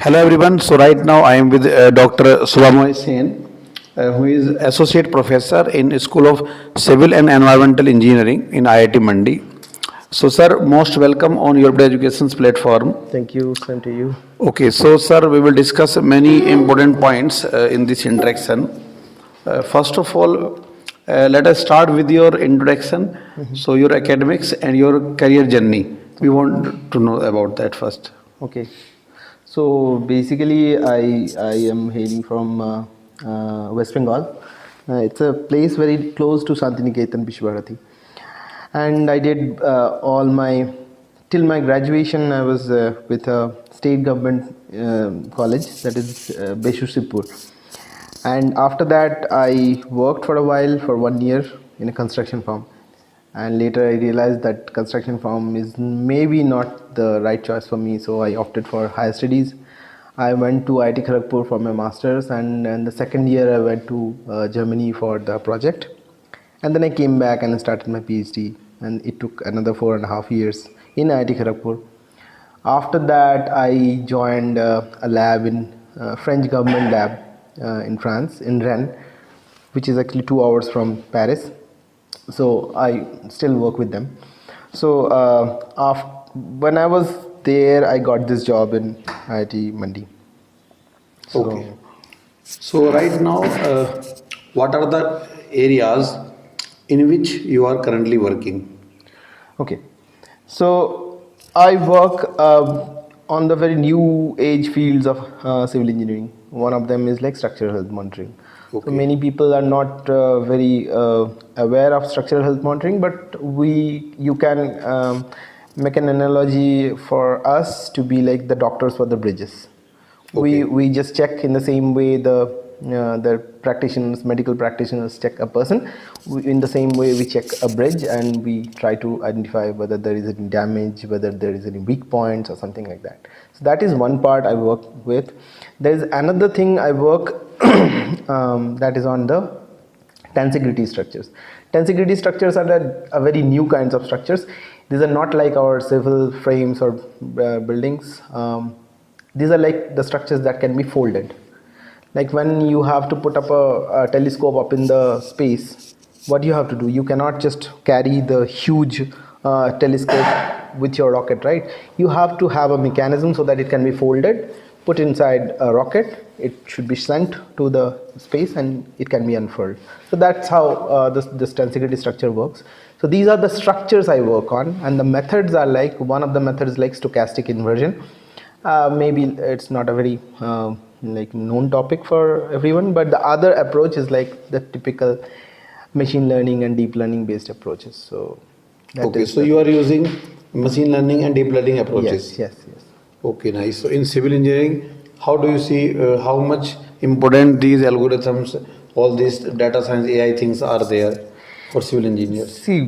Hello everyone. So right now I am with Dr. Subhamoy Sen, who is Associate Professor in School of Civil and Environmental Engineering in IIT Mandi. So sir, most welcome on Europe Education's platform. Thank you. Same to you. Okay, so sir, we will discuss many important points in this interaction. First of all, let us start with your introduction. So your academics and your career journey. We want to know about that first. Okay. So basically, I am hailing from West Bengal. It's a place very close to Santiniketan Vishwabharati, and I did all my till my graduation. I was with a state government college, that is Beshusipur, and after that I worked for a while for 1 year in a construction firm, and later I realized that construction firm is maybe not the right choice for me, so I opted for higher studies. I went to IIT Kharagpur for my masters, and in the second year I went to Germany for the project, and then I came back and started my PhD, and it took another 4.5 years in IIT Kharagpur. After that, I joined a lab in French government lab in France, in Rennes, which is actually 2 hours from Paris. So I still work with them. So when I was there, I got this job in IIT Mandi. So, Okay. So right now, what are the areas in which you are currently working? okay. So I work on the very new age fields of civil engineering. One of them is like structural health monitoring. So Okay. many people are not very aware of structural health monitoring, but you can make an analogy for us to be like the doctors for the bridges. Okay. We just check in the same way the practitioners, medical practitioners check a person. In the same way we check a bridge, and we try to identify whether there is any damage, whether there is any weak points or something like that. So that is one part I work with. There is another thing I work that is on the tensegrity structures. Tensegrity structures are a very new kinds of structures. These are not like our civil frames or buildings. These are like the structures that can be folded. Like when you have to put up a telescope up in the space, what you have to do, you cannot just carry the huge telescope with your rocket, right? You have to have a mechanism so that it can be folded, put inside a rocket, it should be sent to the space, and it can be unfurled. So that's how this tensegrity structure works. So these are the structures I work on, and the methods are like, one of the methods like stochastic inversion. Maybe it's not a very like known topic for everyone, but the other approach is like the typical machine learning and deep learning based approaches. So Okay. So you are using machine learning and deep learning approaches. yes. Okay, nice. So in civil engineering, how do you see how much important these algorithms, all these data science AI things are there for civil engineers? See,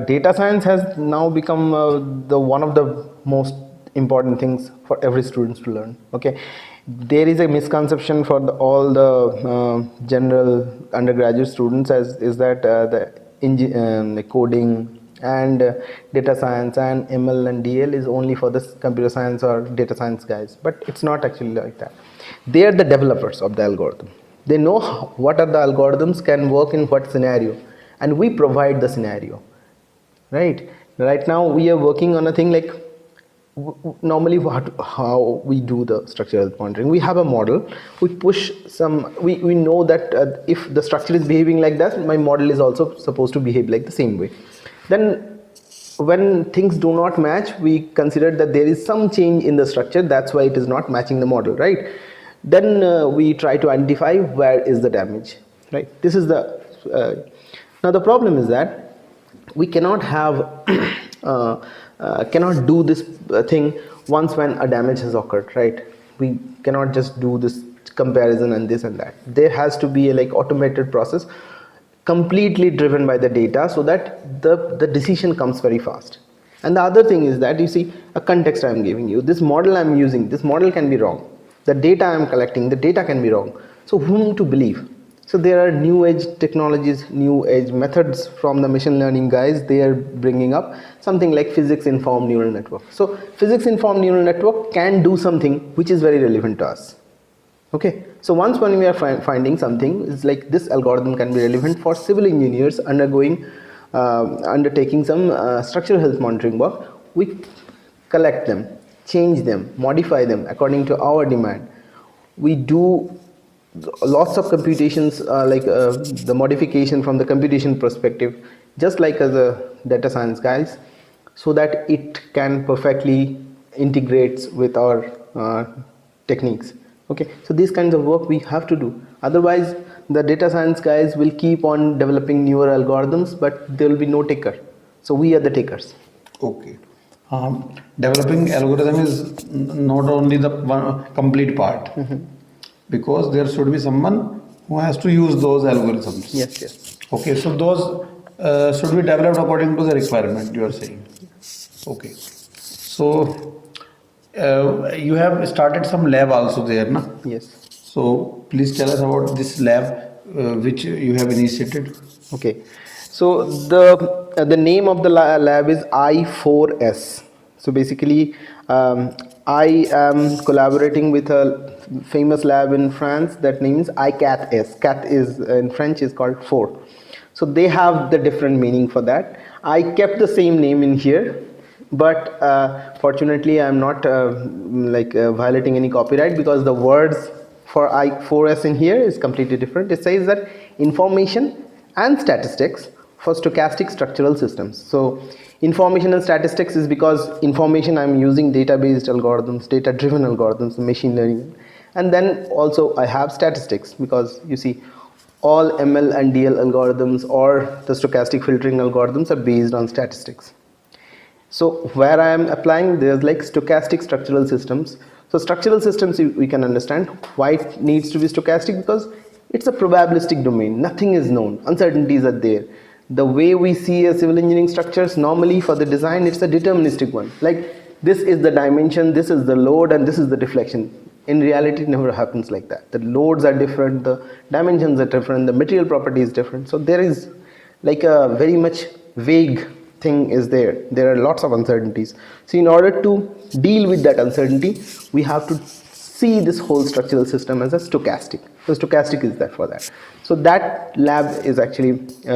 data science has now become the one of the most important things for every student to learn. Okay, there is a misconception for all the general undergraduate students as is that the coding and data science and ML and DL is only for the computer science or data science guys, but it's not actually like that. They are the developers of the algorithm. They know what are the algorithms can work in what scenario, and we provide the scenario. Right now we are working on a thing like normally how we do the structural health monitoring. We have a model, we push some, we know that if the structure is behaving like that, my model is also supposed to behave like the same way. Then when things do not match, we consider that there is some change in the structure, that's why it is not matching the model, right? Then we try to identify where is the damage, right? This is the now the problem is that we cannot have cannot do this thing once when a damage has occurred, right? We cannot just do this comparison and this and that. There has to be a like automated process completely driven by the data, so that the decision comes very fast. And the other thing is that, you see, a context I am giving you, this model I am using, this model can be wrong, the data I am collecting, the data can be wrong. So whom to believe? So there are new age technologies, new age methods from the machine learning guys. They are bringing up something like physics informed neural network. So physics informed neural network can do something which is very relevant to us. Okay, so once when we are finding something, it's like this algorithm can be relevant for civil engineers undertaking some structural health monitoring work. We collect them, change them, modify them according to our demand. We do lots of computations, the modification from the computation perspective, just like as a data science guys, so that it can perfectly integrates with our techniques. Okay, so these kinds of work we have to do, otherwise the data science guys will keep on developing newer algorithms, but there will be no taker. So we are the takers. Okay. Developing algorithm is not only the one complete part, because there should be someone who has to use those algorithms. Yes, yes. Okay, so those should be developed according to the requirement, you are saying. Okay. So you have started some lab also there, na? Yes. So please tell us about this lab which you have initiated. Okay, so the name of the lab is I4S. So basically, I am collaborating with a famous lab in France that name is ICAT-S. Cat is in French is called 4. So they have the different meaning for that. I kept the same name in here, but fortunately I'm not violating any copyright, because the words for I4S in here is completely different. It says that information and statistics for stochastic structural systems. So information and statistics is because information I'm using data-based algorithms, data-driven algorithms, machine learning, and then also I have statistics, because you see all ML and DL algorithms or the stochastic filtering algorithms are based on statistics. So where I am applying, there's like stochastic structural systems. So structural systems, we can understand why it needs to be stochastic, because it's a probabilistic domain. Nothing is known. Uncertainties are there. The way we see a civil engineering structures, normally for the design, it's a deterministic one. Like this is the dimension, this is the load, and this is the deflection. In reality, it never happens like that. The loads are different, the dimensions are different, the material property is different. So there is like a very much vague thing is there. There are lots of uncertainties. So in order to deal with that uncertainty, we have to see this whole structural system as a stochastic. So stochastic is that for that. So that lab is actually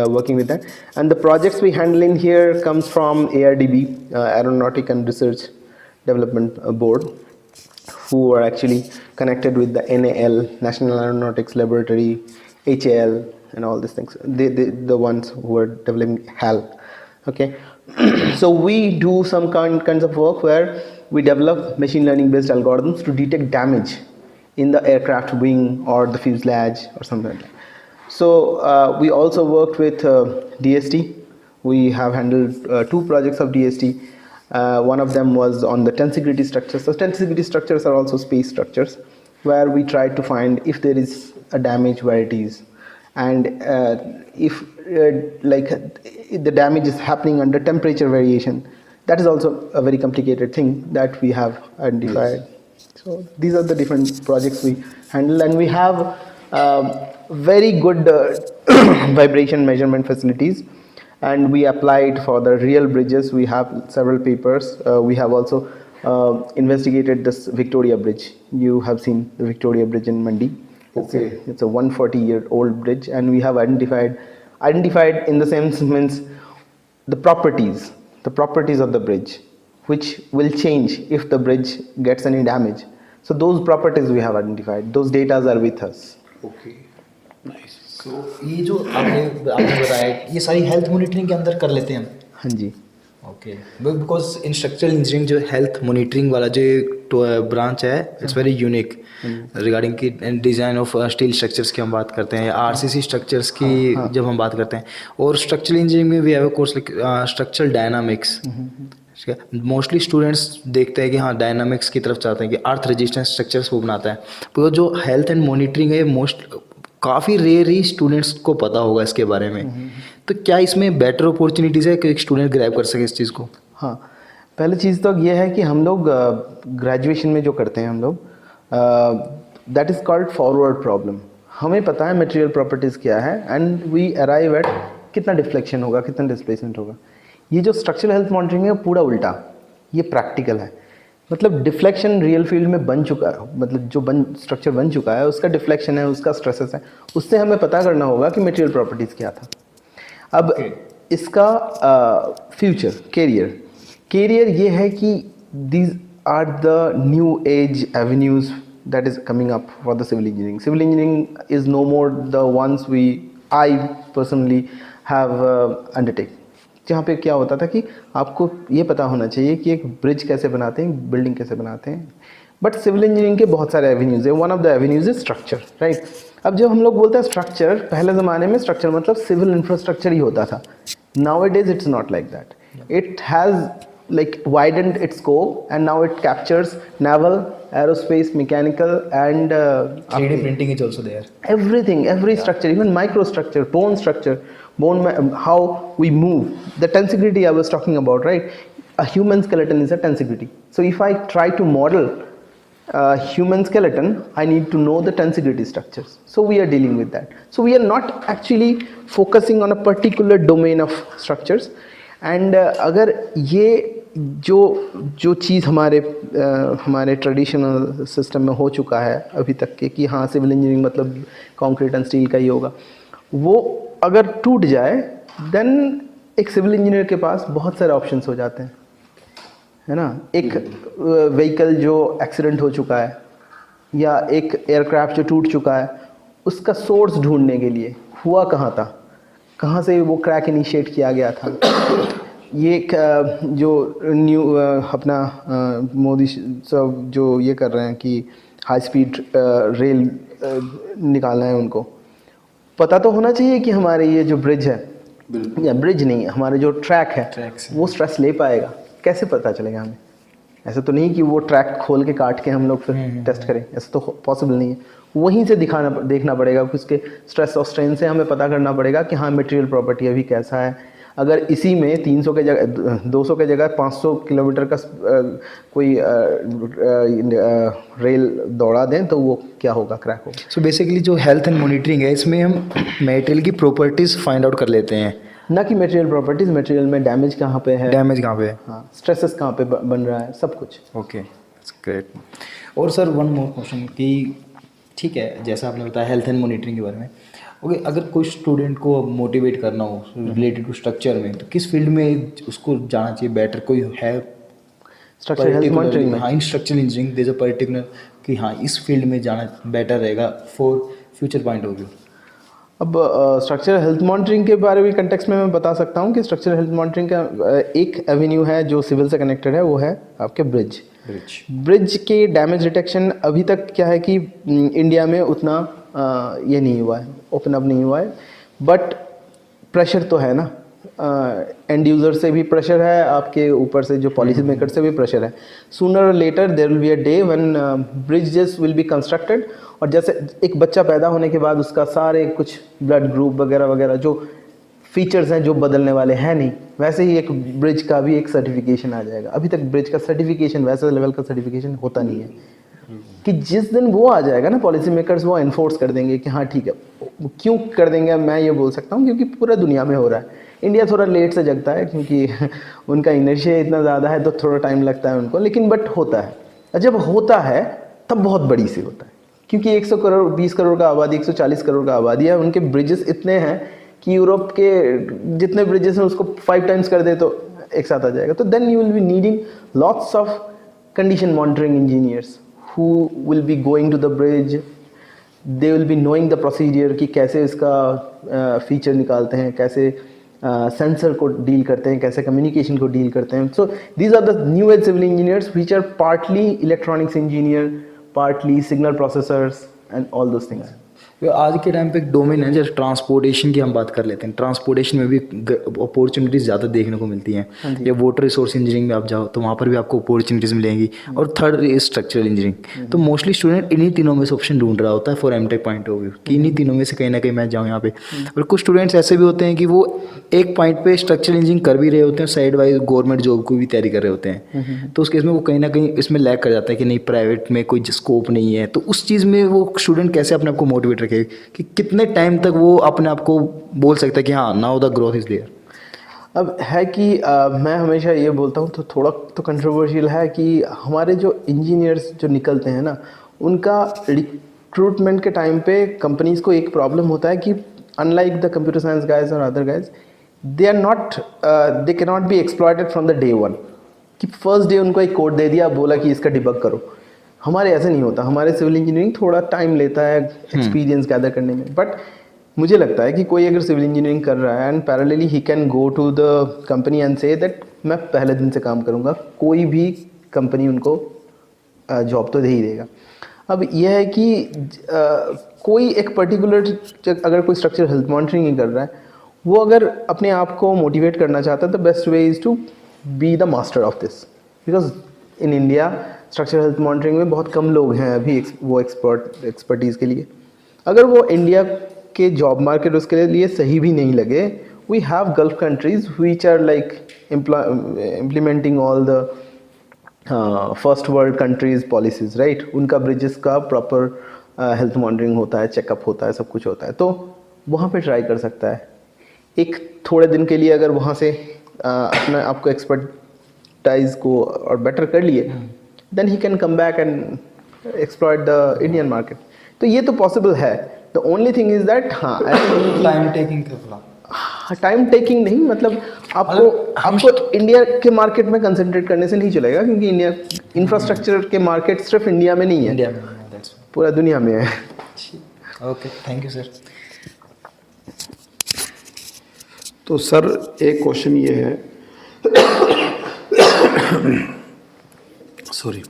working with that. And the projects we handle in here comes from ARDB, Aeronautic and Research Development Board, who are actually connected with the NAL, National Aeronautics Laboratory, HAL, and all these things. The ones who are developing HAL. Okay. So we do some kinds of work where we develop machine learning based algorithms to detect damage in the aircraft wing or the fuselage or something like that. So we also worked with DST. We have handled 2 projects of DST. One of them was on the tensegrity structures. So tensegrity structures are also space structures, where we try to find if there is a damage, where it is, and if the damage is happening under temperature variation. That is also a very complicated thing that we have identified. Yes. So these are the different projects we handle, and we have very good vibration measurement facilities, and we applied for the real bridges. We have several papers. We have also investigated this Victoria Bridge. You have seen the Victoria Bridge in Mandi. Okay. It's a 140-year-old bridge, and we have identified in the sense means the properties of the bridge, which will change if the bridge gets any damage. So those properties we have identified. Those data are with us. Okay, nice. So ये जो आपने बताया, ये सारी health monitoring के अंदर कर लेते हैं हम. हाँ जी. Okay, because in structural engineering जो हेल्थ मॉनिटरिंग वाला जो ब्रांच है, इट्स वेरी यूनिक रिगार्डिंग की डिज़ाइन ऑफ स्टील स्ट्रक्चर्स की हम बात करते हैं, आरसीसी स्ट्रक्चर्स की जब हम बात करते हैं, और स्ट्रक्चरल इंजीनियरिंग में भी have a course like structural dynamics. ठीक है, मोस्टली स्टूडेंट्स देखते हैं कि हाँ डायनामिक्स की तरफ चाहते हैं कि अर्थ रेजिस्टेंस स्ट्रक्चर्स वो बनाता है, बिकॉज जो हेल्थ एंड मॉनिटरिंग है काफ़ी रेयर ही स्टूडेंट्स को पता होगा इसके बारे में. तो क्या इसमें बेटर अपॉर्चुनिटीज़ है कि एक स्टूडेंट ग्रैब कर सके इस चीज़ को? हाँ, पहली चीज़ तो ये है कि हम लोग ग्रेजुएशन में जो करते हैं हम लोग, that is called forward problem. हमें पता है मटेरियल प्रॉपर्टीज़ क्या है एंड वी अराइव एट कितना डिफ्लेक्शन होगा, कितना डिस्प्लेसमेंट होगा। ये जो स्ट्रक्चरल हेल्थ मॉनिटरिंग है पूरा उल्टा, ये प्रैक्टिकल है। मतलब डिफ्लेक्शन रियल फील्ड में बन चुका है, मतलब जो स्ट्रक्चर बन चुका है उसका डिफ्लेक्शन है, उसका स्ट्रेसेस है, उससे हमें पता करना होगा कि मटेरियल प्रॉपर्टीज़ क्या था। अब इसका फ्यूचर कैरियर ये है कि these are the new age avenues that is coming up for the civil engineering. Civil engineering is no more the ones I personally have undertaken. जहाँ पे क्या होता था कि आपको ये पता होना चाहिए कि एक ब्रिज कैसे बनाते हैं, बिल्डिंग कैसे बनाते हैं, बट सिविल इंजीनियरिंग के बहुत सारे एवेन्यूज़ है। One of the avenues is structure, right. अब जब हम लोग बोलते हैं स्ट्रक्चर, पहले ज़माने में स्ट्रक्चर मतलब सिविल इंफ्रास्ट्रक्चर ही होता था। Nowadays it's not like that. It has like widened its scope and now it captures naval, aerospace, mechanical and 3D printing is also there. everything, every structure, even microstructure, bone structure, how we move, the tensegrity I was talking about, right? A human skeleton is a tensegrity. So if I try to model a human skeleton, I need to know the tensegrity structures. So we are dealing with that. So we are not actually focusing on a particular domain of structures. And अगर ये जो चीज़ हमारे traditional system में हो चुका है अभी तक के कि हाँ सिविल इंजीनियरिंग मतलब कंक्रीट एंड स्टील का ही होगा, वो अगर टूट जाए देन एक सिविल इंजीनियर के पास बहुत सारे ऑप्शंस हो जाते हैं, है ना। एक व्हीकल जो एक्सीडेंट हो चुका है या एक एयरक्राफ्ट जो टूट चुका है, उसका सोर्स ढूंढने के लिए हुआ कहाँ था, कहाँ से वो क्रैक इनिशिएट किया गया था। ये जो न्यू अपना मोदी सब जो ये कर रहे हैं कि हाई स्पीड रेल निकालना है, उनको पता तो होना चाहिए कि हमारे ये जो ब्रिज है, या ब्रिज नहीं, हमारे जो ट्रैक है वो स्ट्रेस ले पाएगा, कैसे पता चलेगा हमें। ऐसा तो नहीं कि वो ट्रैक खोल के काट के हम लोग फिर टेस्ट करें, ऐसा तो पॉसिबल नहीं है। वहीं से देखना पड़ेगा कि उसके स्ट्रेस और स्ट्रेन से हमें पता करना पड़ेगा कि हाँ मटेरियल प्रॉपर्टी अभी कैसा है। अगर इसी में 300 के जगह 200 के जगह 500 किलोमीटर का कोई रेल दौड़ा दें तो वो क्या होगा, क्रैक होगा। सो बेसिकली जो हेल्थ एंड मॉनिटरिंग है इसमें हम मटेरियल की प्रॉपर्टीज़ फाइंड आउट कर लेते हैं, ना कि मटेरियल प्रॉपर्टीज़, मटेरियल में डैमेज कहाँ पे है, डैमेज कहाँ पे है, हाँ स्ट्रेसेस कहाँ पे बन रहा है, सब कुछ। Okay great. और सर वन मोर क्वेश्चन कि ठीक है जैसा आपने बताया हेल्थ एंड मॉनिटरिंग के बारे में, ओके अगर कोई स्टूडेंट को मोटिवेट करना हो रिलेटेड टू स्ट्रक्चर में तो किस फील्ड में उसको जाना चाहिए बेटर, कोई है स्ट्रक्चर हेल्थ मॉनिटरिंग में? हाँ in structural engineering there a particular कि हाँ इस फील्ड में जाना बेटर रहेगा for future point of view. अब स्ट्रक्चरल हेल्थ मॉनिटरिंग के बारे में कंटेक्स्ट में मैं बता सकता हूँ कि स्ट्रक्चरल हेल्थ मॉनिटरिंग का एक एवेन्यू है जो सिविल से कनेक्टेड है, वो है आपके ब्रिज के डैमेज डिटेक्शन। अभी तक क्या है कि इंडिया में उतना ये नहीं हुआ है, ओपन अप नहीं हुआ है, बट प्रेशर तो है ना, एंड यूज़र से भी प्रेशर है, आपके ऊपर से जो पॉलिसी मेकर से भी प्रेशर है। सूनर और later there will be a day when bridges will be constructed, और जैसे एक बच्चा पैदा होने के बाद उसका सारे कुछ ब्लड ग्रुप वगैरह वगैरह जो फीचर्स हैं जो बदलने वाले हैं नहीं, वैसे ही एक ब्रिज का भी एक सर्टिफिकेशन आ जाएगा। अभी तक ब्रिज का सर्टिफिकेशन वैसे लेवल का सर्टिफिकेशन होता नहीं है कि जिस दिन वो आ जाएगा ना पॉलिसी मेकर्स वो एनफोर्स कर देंगे कि हाँ ठीक है। क्यों कर देंगे मैं ये बोल सकता हूँ क्योंकि पूरा दुनिया में हो रहा है। इंडिया थोड़ा लेट से जगता है क्योंकि उनका इनर्शिया इतना ज़्यादा है तो थोड़ा टाइम लगता है उनको, लेकिन बट होता है। जब होता है तब बहुत बड़ी से होता है क्योंकि 100 करोड़ 20 करोड़ का आबादी 140 करोड़ का आबादी है, उनके ब्रिजेस इतने हैं कि यूरोप के जितने ब्रिजेस हैं उसको 5 टाइम्स कर दे तो एक साथ आ जाएगा। तो then you will be needing lots of condition monitoring engineers who will be going to the bridge, they will be knowing the procedure कि कैसे इसका फीचर निकालते हैं, कैसे सेंसर को डील करते हैं, कैसे कम्युनिकेशन को डील करते हैं। So these are the new age civil engineers which are partly electronics engineer, partly signal processors and all those things. आज के टाइम पे एक डोमेन है जैसे ट्रांसपोर्टेशन की हम बात कर लेते हैं, ट्रांसपोर्टेशन में भी अपॉर्चुनिटीज़ ज़्यादा देखने को मिलती हैं। या वाटर रिसोर्स इंजीनियरिंग में आप जाओ तो वहाँ पर भी आपको अपॉर्चुनिटीज़ मिलेंगी। और थर्ड इज स्ट्रक्चरल इंजीनियरिंग। तो मोस्टली स्टूडेंट इन्हीं तीनों में से ऑप्शन ढूंढ रहा होता है for MTech point of view कि इन्हीं तीनों में से कहीं ना कहीं मैं जाऊँ यहाँ पे। और कुछ स्टूडेंट्स ऐसे भी होते हैं कि वो एक पॉइंट पे स्ट्रक्चरल इंजीनियरिंग कर भी रहे होते हैं, साइड वाइज गवर्नमेंट जॉब को भी तैयारी कर रहे होते हैं। तो उस केस में वो कहीं ना कहीं इसमें लैग कर जाता है कि नहीं प्राइवेट में कोई स्कोप नहीं है। तो उस चीज़ में वो स्टूडेंट कैसे अपने आप को मोटिवेट रखे कि कितने टाइम तक वो अपने आप को बोल सकता है कि हाँ now the growth is there? अब है कि मैं हमेशा ये बोलता हूँ, तो थोड़ा तो कंट्रोवर्शियल है कि हमारे जो इंजीनियर्स जो निकलते हैं ना, उनका रिक्रूटमेंट के टाइम पे कंपनीज को एक प्रॉब्लम होता है कि unlike the computer science guys और other guys, they are not they can not be exploited from the day one, कि फर्स्ट डे उनको एक कोड दे दिया, बोला कि इसका डिबग करो। हमारे ऐसे नहीं होता, हमारे सिविल इंजीनियरिंग थोड़ा टाइम लेता है एक्सपीरियंस गैदर करने में। बट मुझे लगता है कि कोई अगर सिविल इंजीनियरिंग कर रहा है एंड पैरेलली ही can go to the company and say that मैं पहले दिन से काम करूँगा, कोई भी कंपनी उनको जॉब तो दे ही देगा। अब यह है कि कोई एक पर्टिकुलर अगर कोई स्ट्रक्चर हेल्थ मॉनिटरिंग ही कर रहा है, वो अगर अपने आप को मोटिवेट करना चाहता है, the best way is to be the master of this, because in India structure health monitoring में बहुत कम लोग हैं अभी वो एक्सपर्टीज़ के लिए। अगर वो इंडिया के जॉब मार्केट उसके लिए सही भी नहीं लगे, we have Gulf countries which are like implementing all the first world countries policies, right. उनका ब्रिजेस का प्रॉपर हेल्थ मॉनिटरिंग होता है, चेकअप होता है, सब कुछ होता है, तो वहाँ पे ट्राई कर सकता है एक थोड़े दिन के लिए। अगर वहाँ से अपने आपको एक्सपर्टाइज को और बेटर कर लिए, देन ही can come back and exploit the Indian market. तो ये तो पॉसिबल है। The only thing is that हाँ टाइम टेकिंग का बोला, टाइम टेकिंग नहीं, मतलब आपको इंडिया के मार्केट में कंसंट्रेट करने से नहीं चलेगा, क्योंकि इंडिया इंफ्रास्ट्रक्चर के मार्केट सिर्फ इंडिया में नहीं है, इंडिया में दैट्स पूरा दुनिया में है। Okay, thank you sir. तो सर एक क्वेश्चन ये है सॉरी,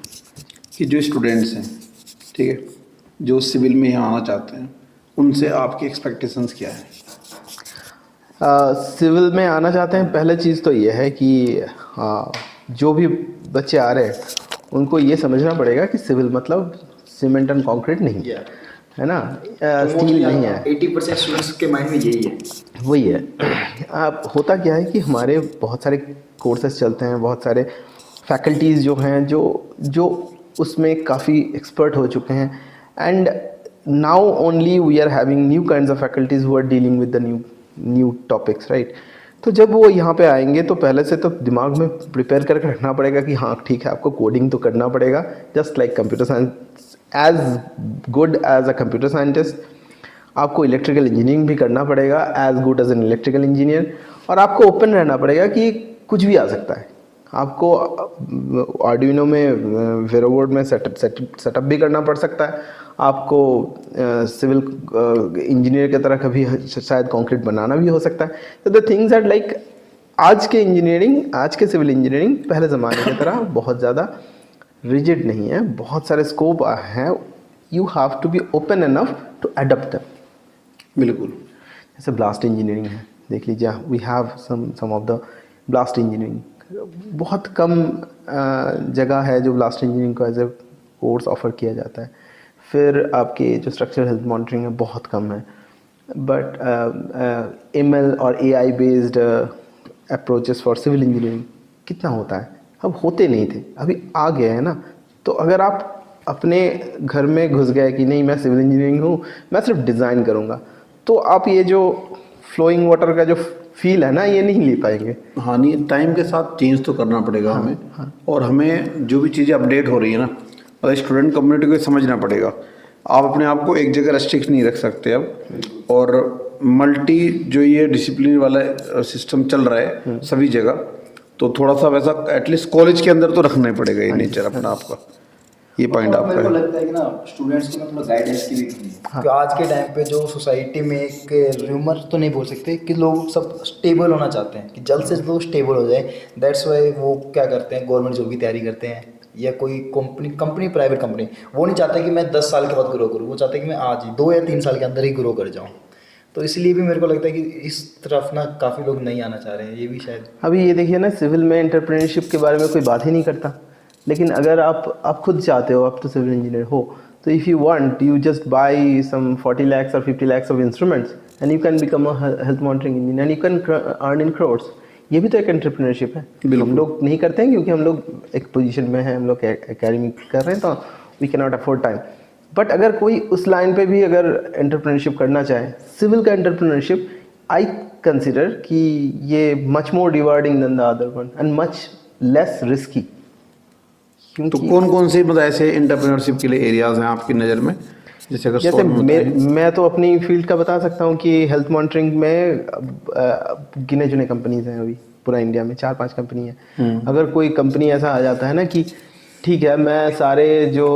कि जो स्टूडेंट्स हैं, ठीक है, जो सिविल में यहाँ आना चाहते हैं, उनसे आपकी एक्सपेक्टेशंस क्या है? सिविल में आना चाहते हैं, पहले चीज़ तो ये है कि जो भी बच्चे आ रहे हैं उनको ये समझना पड़ेगा कि सिविल मतलब सीमेंट एंड कंक्रीट नहीं है ना, स्टील नहीं है। 80% स्टूडेंट्स के माइंड में यही है। वही है। अब होता क्या है कि हमारे बहुत सारे कोर्सेज चलते हैं, बहुत सारे फैकल्टीज़ जो हैं जो उसमें काफ़ी एक्सपर्ट हो चुके हैं, and now only we are having new kinds of faculties who are dealing with the new topics, right. तो जब वो यहाँ पे आएंगे तो पहले से तो दिमाग में प्रिपेयर करके रखना पड़ेगा कि हाँ ठीक है, आपको कोडिंग तो करना पड़ेगा, just like computer science, as good as a computer scientist. आपको इलेक्ट्रिकल इंजीनियरिंग भी करना पड़ेगा as good as an electrical engineer, और आपको ओपन रहना पड़ेगा कि कुछ भी आ सकता है। आपको आर्डुइनो में वेरोबोर्ड में सेटअप भी करना पड़ सकता है, आपको सिविल इंजीनियर की तरह कभी शायद कंक्रीट बनाना भी हो सकता है। तो द थिंग्स आर लाइक आज के सिविल इंजीनियरिंग पहले ज़माने की तरह बहुत ज़्यादा रिजिड नहीं है, बहुत सारे स्कोप हैं। You have to be open enough to adopt them. बिल्कुल। जैसे ब्लास्ट इंजीनियरिंग है, देख लीजिए, we have some of the blast engineering. बहुत कम जगह है जो ब्लास्ट इंजीनियरिंग को एज ए कोर्स ऑफर किया जाता है। फिर आपके जो स्ट्रक्चर हेल्थ मॉनिटरिंग है बहुत कम है, बट ML और AI based approaches for civil engineering कितना होता है, अब होते नहीं थे, अभी आ गए हैं ना। तो अगर आप अपने घर में घुस गए कि नहीं मैं सिविल इंजीनियरिंग हूँ, मैं सिर्फ डिज़ाइन करूँगा, तो आप ये जो फ्लोइंग वाटर का जो फील है ना, ये नहीं ले पाएंगे। हाँ, नहीं, टाइम के साथ चेंज तो करना पड़ेगा हमें। और हमें जो भी चीज़ें अपडेट हो रही है ना, और स्टूडेंट कम्युनिटी को समझना पड़ेगा। आप अपने आप को एक जगह रेस्ट्रिक्ट नहीं रख सकते अब, और मल्टी जो ये डिसिप्लिन वाला सिस्टम चल रहा है सभी जगह, तो थोड़ा सा वैसा एटलीस्ट कॉलेज के अंदर तो रखना ही पड़ेगा ये नेचर अपना आपका। ये पॉइंट आपका मेरे को है। लगता है कि ना स्टूडेंट्स को ना थोड़ा गाइडेंस की भी कमी है। क्योंकि आज के टाइम पे जो सोसाइटी में एक र्यूमर तो नहीं बोल सकते कि लोग सब स्टेबल होना चाहते हैं, कि जल्द से जल्द स्टेबल हो जाए। दैट्स वाई वो क्या करते हैं, गवर्नमेंट जॉब की तैयारी करते हैं, या कोई कंपनी प्राइवेट कंपनी। वो नहीं चाहते कि मैं 10 साल के बाद ग्रो करूँ, वो चाहते हैं कि मैं आज ही 2 या 3 साल के अंदर ही ग्रो कर जाऊँ। तो इसलिए भी मेरे को लगता है कि इस तरफ ना काफ़ी लोग नहीं आना चाह रहे हैं, ये भी शायद। अभी ये देखिए ना, सिविल में एंटरप्रेन्योरशिप के बारे में कोई बात ही नहीं करता, लेकिन अगर आप खुद चाहते हो, आप तो सिविल इंजीनियर हो, तो if you want, you just buy some 40 lakhs और 50 lakhs of instruments and you can become a health monitoring engineer and you can earn in crores। ये भी तो एक एंटरप्रेन्योरशिप है। हम लोग नहीं करते हैं क्योंकि हम लोग एक पोजीशन में हैं, हम लोग एकेडमी कर रहे हैं, तो we can not afford time. But अगर कोई उस लाइन पे भी अगर एंटरप्रेन्योरशिप करना चाहे, सिविल का एंटरप्रेन्योरशिप आई कंसिडर कि ये much more rewarding than the other one and much less risky. तो कौन कौन से मतलब ऐसे एंटरप्रेन्योरशिप के लिए एरियाज हैं आपकी नज़र में, जैसे अगर जैसे short में बताएं? मैं तो अपनी फील्ड का बता सकता हूँ कि हेल्थ मॉनिटरिंग में गिने चुने कंपनीज हैं अभी पूरा इंडिया में, 4-5 कंपनी है। अगर कोई कंपनी ऐसा आ जाता है ना कि ठीक है मैं सारे जो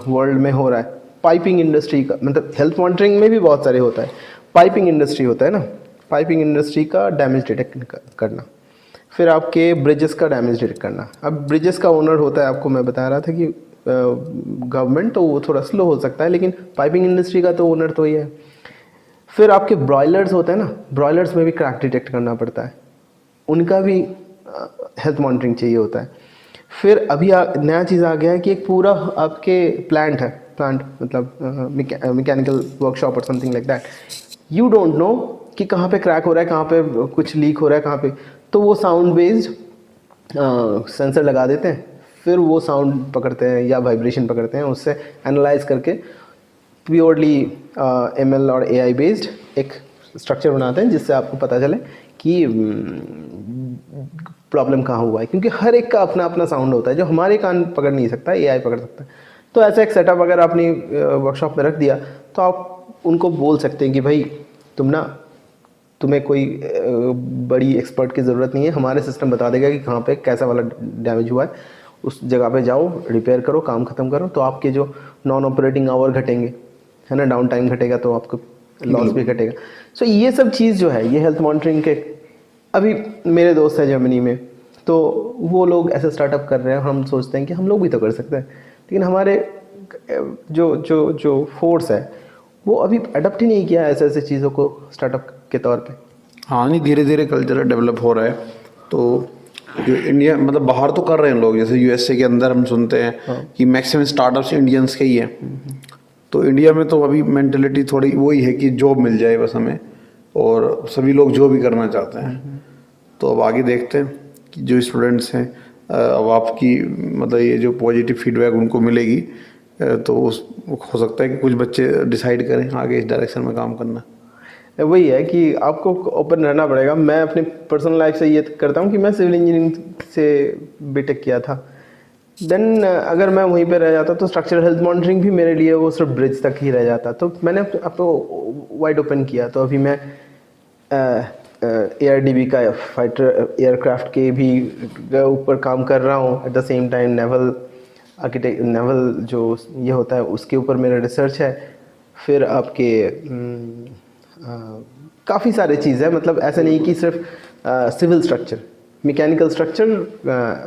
वर्ल्ड में हो रहा है पाइपिंग इंडस्ट्री का, मतलब हेल्थ मॉनिटरिंग में भी बहुत सारे होता है, पाइपिंग इंडस्ट्री होता है ना, पाइपिंग इंडस्ट्री का डैमेज डिटेक्ट करना, फिर आपके ब्रिजेस का डैमेज डिटेक्ट करना। अब ब्रिजेस का ओनर होता है, आपको मैं बता रहा था कि गवर्नमेंट, तो वो थोड़ा स्लो हो सकता है, लेकिन पाइपिंग इंडस्ट्री का तो ओनर तो ही है। फिर आपके ब्रॉयलर्स होते हैं ना, ब्रॉयलर्स में भी क्रैक डिटेक्ट करना पड़ता है, उनका भी हेल्थ मॉनिटरिंग चाहिए होता है। फिर अभी नया चीज़ आ गया है कि एक पूरा आपके प्लांट है, प्लांट मतलब मैकेनिकल वर्कशॉप और something like that, you don't know कि कहाँ पे क्रैक हो रहा है, कहाँ पे कुछ लीक हो रहा है, कहाँ पे, तो वो साउंड बेस्ड सेंसर लगा देते हैं, फिर वो साउंड पकड़ते हैं या वाइब्रेशन पकड़ते हैं, उससे एनालाइज करके प्योरली ML और AI बेस्ड एक स्ट्रक्चर बनाते हैं जिससे आपको पता चले कि प्रॉब्लम कहाँ हुआ है, क्योंकि हर एक का अपना अपना साउंड होता है जो हमारे कान पकड़ नहीं सकता, AI पकड़ सकता है। तो ऐसा एक सेटअप अगर आपने वर्कशॉप में रख दिया तो आप उनको बोल सकते हैं कि भाई तुम्हें कोई बड़ी एक्सपर्ट की ज़रूरत नहीं है, हमारे सिस्टम बता देगा कि कहाँ पे कैसा वाला डैमेज हुआ है, उस जगह पे जाओ, रिपेयर करो, काम ख़त्म करो, तो आपके जो नॉन ऑपरेटिंग आवर घटेंगे, है ना, डाउन टाइम घटेगा, तो आपको लॉस भी घटेगा। सो ये सब चीज़ जो है, ये हेल्थ मॉनिटरिंग के, अभी मेरे दोस्त हैं जर्मनी में, तो वो लोग ऐसे स्टार्टअप कर रहे हैं, हम सोचते हैं कि हम लोग भी तो कर सकते हैं, लेकिन हमारे जो फोर्स है वो अभी अडप्ट ही नहीं किया ऐसे ऐसे चीज़ों को स्टार्टअप के तौर पे। हाँ, नहीं धीरे धीरे कल्चर डेवलप हो रहा है। तो जो इंडिया मतलब बाहर तो कर रहे हैं लोग, जैसे USA के अंदर हम सुनते हैं कि मैक्सिमम स्टार्टअप्स इंडियंस के ही हैं। तो इंडिया में तो अभी मेंटेलिटी थोड़ी वही है कि जॉब मिल जाए बस हमें, और सभी लोग जॉब ही करना चाहते हैं। तो अब आगे देखते हैं कि जो स्टूडेंट्स हैं, अब आपकी मतलब ये जो पॉजिटिव फीडबैक उनको मिलेगी, तो उस हो सकता है कि कुछ बच्चे डिसाइड करें आगे इस डायरेक्शन में काम करना। वही है कि आपको ओपन रहना पड़ेगा। मैं अपने पर्सनल लाइफ से ये करता हूँ कि मैं सिविल इंजीनियरिंग से बीटेक किया था, देन अगर मैं वहीं पे रह जाता तो स्ट्रक्चरल हेल्थ मॉनिटरिंग भी मेरे लिए वो सिर्फ ब्रिज तक ही रह जाता, तो मैंने आपको वाइड ओपन किया। तो अभी मैं ARDB का फाइटर एयरक्राफ्ट के भी ऊपर काम कर रहा हूँ, at the same time naval architect, naval जो ये होता है उसके ऊपर मेरा रिसर्च है। फिर आपके काफ़ी सारे चीज़ है, मतलब ऐसा नहीं कि सिर्फ civil structure, mechanical structure,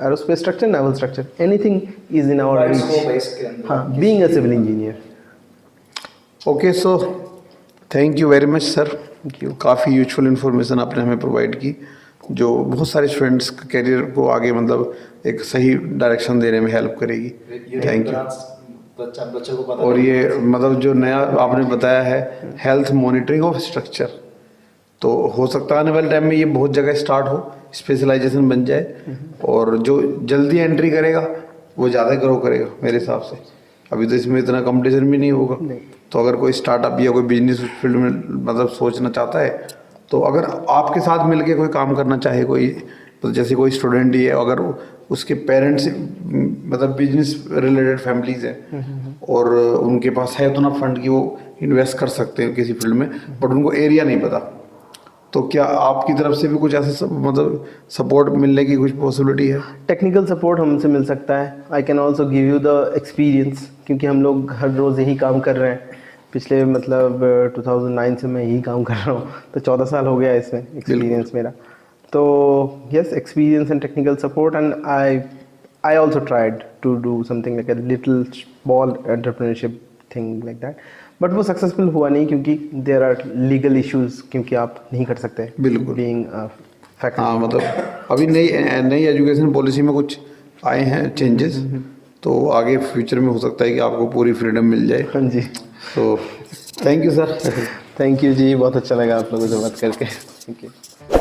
aerospace structure, naval structure, anything is in our reach. हाँ, being a civil engineer. Okay, so thank you very much sir, काफ़ी यूजफुल इन्फॉर्मेशन आपने हमें प्रोवाइड की, जो बहुत सारे स्टूडेंट्स के करियर को आगे मतलब एक सही डायरेक्शन देने में हेल्प करेगी। Thank you. बच्चों को पता और ये मतलब जो नया आपने बताया है हेल्थ मॉनिटरिंग ऑफ स्ट्रक्चर, तो हो सकता है आने वाले टाइम में ये बहुत जगह स्टार्ट हो, स्पेशलाइजेशन बन जाए, और जो जल्दी एंट्री करेगा वो ज़्यादा ग्रो करेगा मेरे हिसाब से। अभी तो इसमें इतना कंपटीशन भी नहीं होगा, तो अगर कोई स्टार्टअप या कोई बिजनेस फील्ड में मतलब सोचना चाहता है, तो अगर आपके साथ मिलके कोई काम करना चाहे, कोई तो जैसे कोई स्टूडेंट ही है, अगर उसके पेरेंट्स मतलब बिजनेस रिलेटेड फैमिलीज हैं और उनके पास है उतना फंड कि वो इन्वेस्ट कर सकते हैं किसी फील्ड में, बट उनको एरिया नहीं पता, तो क्या आपकी तरफ से भी कुछ ऐसा मतलब सपोर्ट मिलने की कुछ पॉसिबिलिटी है? टेक्निकल सपोर्ट हमसे मिल सकता है। I can also give you the experience, क्योंकि हम लोग हर रोज़ यही काम कर रहे हैं। पिछले मतलब 2009 से मैं यही काम कर रहा हूँ, तो 14 साल हो गया इसमें एक्सपीरियंस मेरा। तो yes, experience and technical support, and I also tried to do something like a little small entrepreneurship thing like that, but वो सक्सेसफुल हुआ नहीं क्योंकि देयर आर लीगल इश्यूज, क्योंकि आप नहीं कर सकते बिल्कुल। Being factory. हाँ, मतलब अभी नई एजुकेशन पॉलिसी में कुछ आए हैं चेंजेस, तो आगे फ्यूचर में हो सकता है कि आपको पूरी फ्रीडम मिल जाए। हाँ जी, तो thank you sir. Thank you जी, बहुत अच्छा लगा आप लोगों से बात करके। Thank you.